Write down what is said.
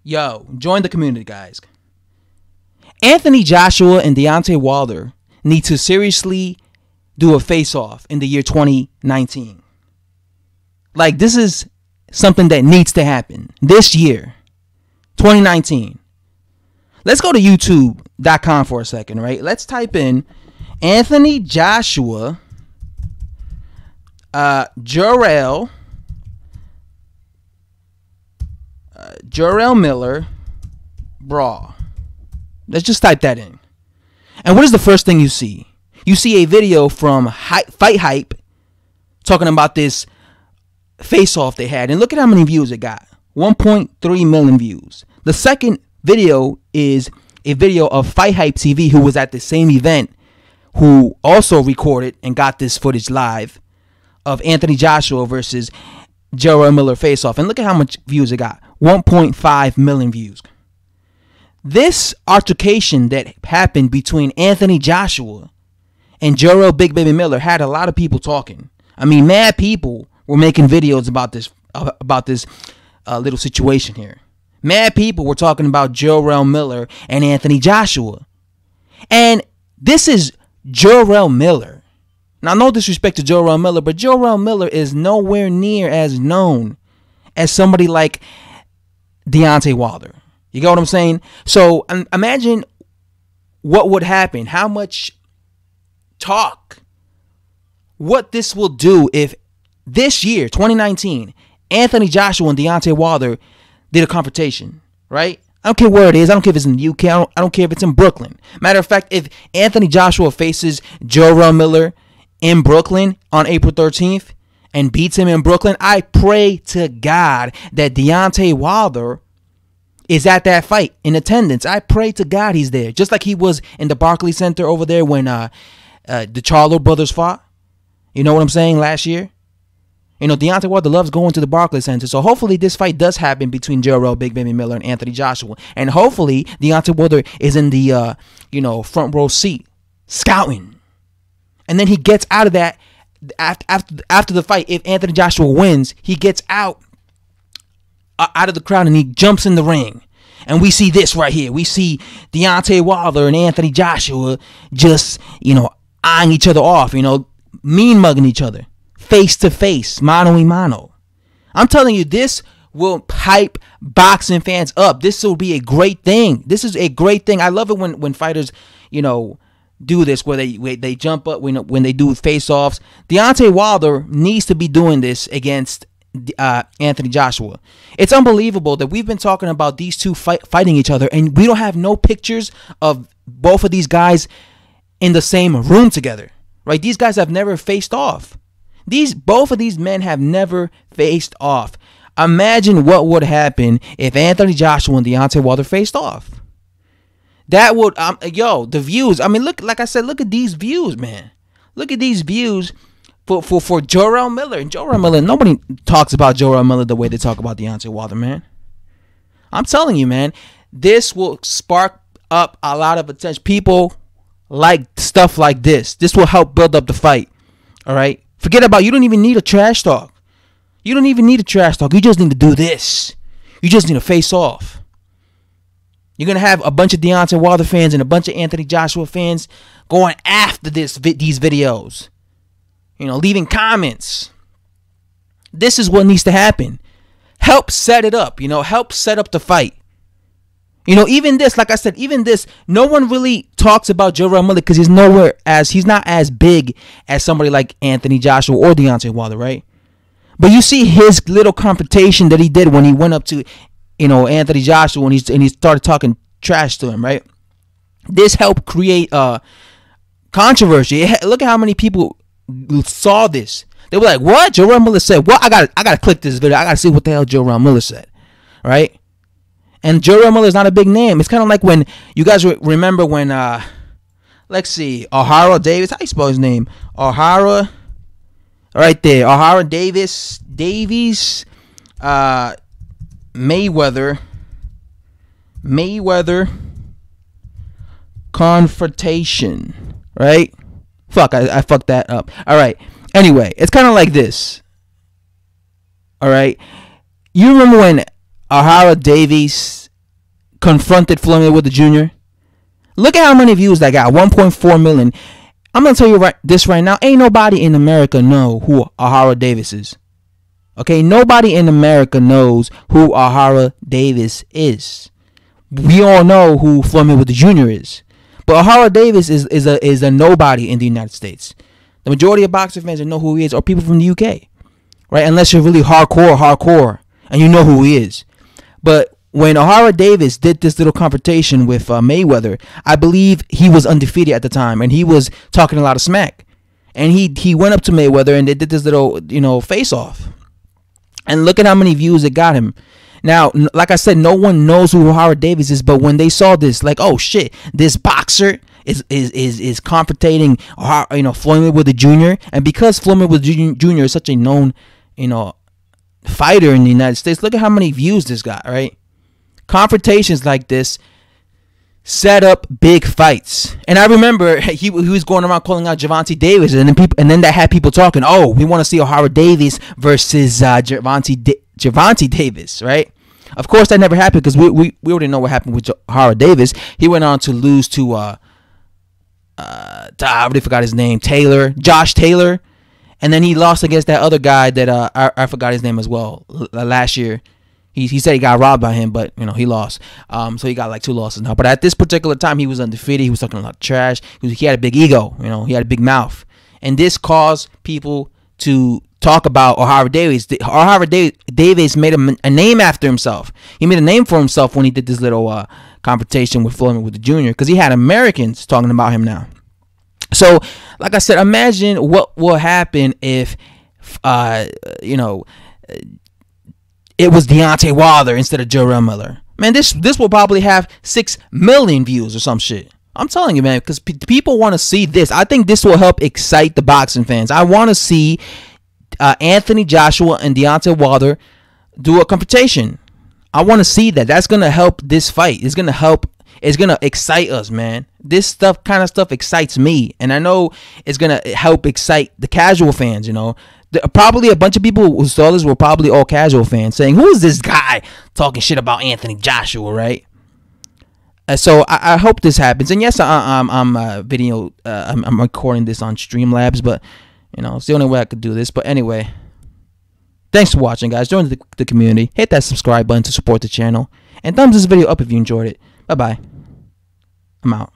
Yo, join the community, guys. Anthony Joshua and Deontay Wilder need to seriously do a face-off in the year 2019. Like, this is something that needs to happen this year, 2019. Let's go to youtube.com for a second, right? Let's type in Anthony Joshua, Jarrell Miller, brawl. Let's just type that in. And what is the first thing you see? You see a video from Fight Hype talking about this face-off they had. And look at how many views it got. 1.3 million views. The second video is a video of Fight Hype TV, who was at the same event, who also recorded and got this footage live of Anthony Joshua versus Jarrell Miller face-off. And look at how much views it got. 1.5 million views. This altercation that happened between Anthony Joshua and Jarrell Big Baby Miller had a lot of people talking. I mean, mad people were making videos about this little situation here. Mad people were talking about Jarrell Miller and Anthony Joshua. And this is Jarrell Miller. Now, no disrespect to Jarrell Miller, but Jarrell Miller is nowhere near as known as somebody like Deontay Wilder. You get what I'm saying? So imagine what would happen, how much talk, what this will do if this year, 2019, Anthony Joshua and Deontay Wilder did a confrontation, right? I don't care where it is. I don't care if it's in the UK. I don't care if it's in Brooklyn. Matter of fact, if Anthony Joshua faces Jarrell Miller in Brooklyn on April 13th and beats him in Brooklyn, I pray to God that Deontay Wilder is at that fight in attendance. I pray to God he's there. Just like he was in the Barclays Center over there when the Charlo brothers fought. You know what I'm saying? Last year. You know, Deontay Wilder loves going to the Barclays Center. So hopefully this fight does happen between Jarrell Big Baby Miller and Anthony Joshua. And hopefully Deontay Wilder is in the, front row seat scouting. And then he gets out of that after the fight. If Anthony Joshua wins, he gets out of the crowd and he jumps in the ring. And we see this right here. We see Deontay Wilder and Anthony Joshua just, eyeing each other off, mean mugging each other. Face to face, mano a mano. I'm telling you, this will hype boxing fans up. This will be a great thing. This is a great thing. I love it when fighters, do this, where they jump up when they do face-offs. Deontay Wilder needs to be doing this against Anthony Joshua. It's unbelievable that we've been talking about these two fighting each other, and we don't have no pictures of both of these in the same room together. Right? These guys have never faced off. Both of these men have never faced off. Imagine what would happen if Anthony Joshua and Deontay Wilder faced off. That would, the views. I mean, look, like I said, look at these views, man. Look at these views for Jarrell Miller. And Jarrell Miller, nobody talks about Jarrell Miller the way they talk about Deontay Wilder, man. I'm telling you, man, this will spark up a lot of attention. People like stuff like this. This will help build up the fight. All right? Forget about, you don't even need a trash talk. You don't even need a trash talk. You just need to do this. You just need to face off. You're going to have a bunch of Deontay Wilder fans and a bunch of Anthony Joshua fans going after these videos. Leaving comments. This is what needs to happen. Help set it up. Help set up the fight. Even this, like I said, no one really talks about Jarrell Miller because he's not as big as somebody like Anthony Joshua or Deontay Wilder, right? But you see his little confrontation that he did when he went up to, Anthony Joshua and he started talking trash to him, right? This helped create controversy. Look at how many people saw this. They were like, "What? Jarrell Miller said what? I gotta click this video. I gotta see what the hell Jarrell Miller said," right? And Jarrell Miller is not a big name. It's kind of like when you guys remember when, let's see, O'Hara Davis. How do you spell his name? O'Hara, right there. O'Hara Davies, Mayweather confrontation, right? Fuck, I fucked that up. All right. Anyway, it's kind of like this. All right. You remember when O'Hara Davies confronted Floyd Mayweather Jr.? Look at how many views that got. 1.4 million. I'm gonna tell you this right now. Ain't nobody in America know who Ahara Davis is. Okay, nobody in America knows who Ahara Davis is. We all know who Floyd Mayweather Jr. is, but Ahara Davis is a nobody in the United States. The majority of boxing fans that know who he is are people from the UK, right? Unless you're really hardcore, and you know who he is. But when Ahara Davis did this little confrontation with Mayweather, I believe he was undefeated at the time, and he was talking a lot of smack. And he went up to Mayweather, and they did this little, face-off. And look at how many views it got him. Now, like I said, no one knows who Ahara Davis is, but when they saw this, like, oh shit, this boxer is confrontating, Floyd Mayweather Jr. And because Floyd Mayweather Jr. is such a known, fighter in the United States, look at how many views this got, right? Confrontations like this set up big fights. And I remember he was going around calling out Gervonta Davis, and then that had people talking, oh, we want to see Ahara Davis versus Gervonta Davis, right? Of course that never happened, because we already know what happened with Ahara Davis. He went on to lose to I already forgot his name, Josh Taylor. And then he lost against that other guy that I forgot his name as well last year. He said he got robbed by him, but he lost. So he got like 2 losses now. But at this particular time, he was undefeated. He was talking a lot of trash. He had a big ego. He had a big mouth, and this caused people to talk about Ahara Davis. Ahara Davis made a name after himself. He made a name for himself when he did this little confrontation with Floyd Mayweather Jr. because he had Americans talking about him now. So, like I said, imagine what will happen if, it was Deontay Wilder instead of Jarrell Miller. Man, this will probably have 6 million views or some shit. I'm telling you, man, because people want to see this. I think this will help excite the boxing fans. I want to see Anthony Joshua and Deontay Wilder do a confrontation. I want to see that. That's going to help this fight. It's going to help. It's going to excite us, man. This kind of stuff excites me. And I know it's going to help excite the casual fans, Probably a bunch of people who saw this were probably all casual fans saying, who is this guy talking shit about Anthony Joshua, right? So I hope this happens. And yes, I'm recording this on Streamlabs, but, it's the only way I could do this. But anyway, thanks for watching, guys. Join the community. Hit that subscribe button to support the channel. And thumbs this video up if you enjoyed it. Bye-bye. I'm out.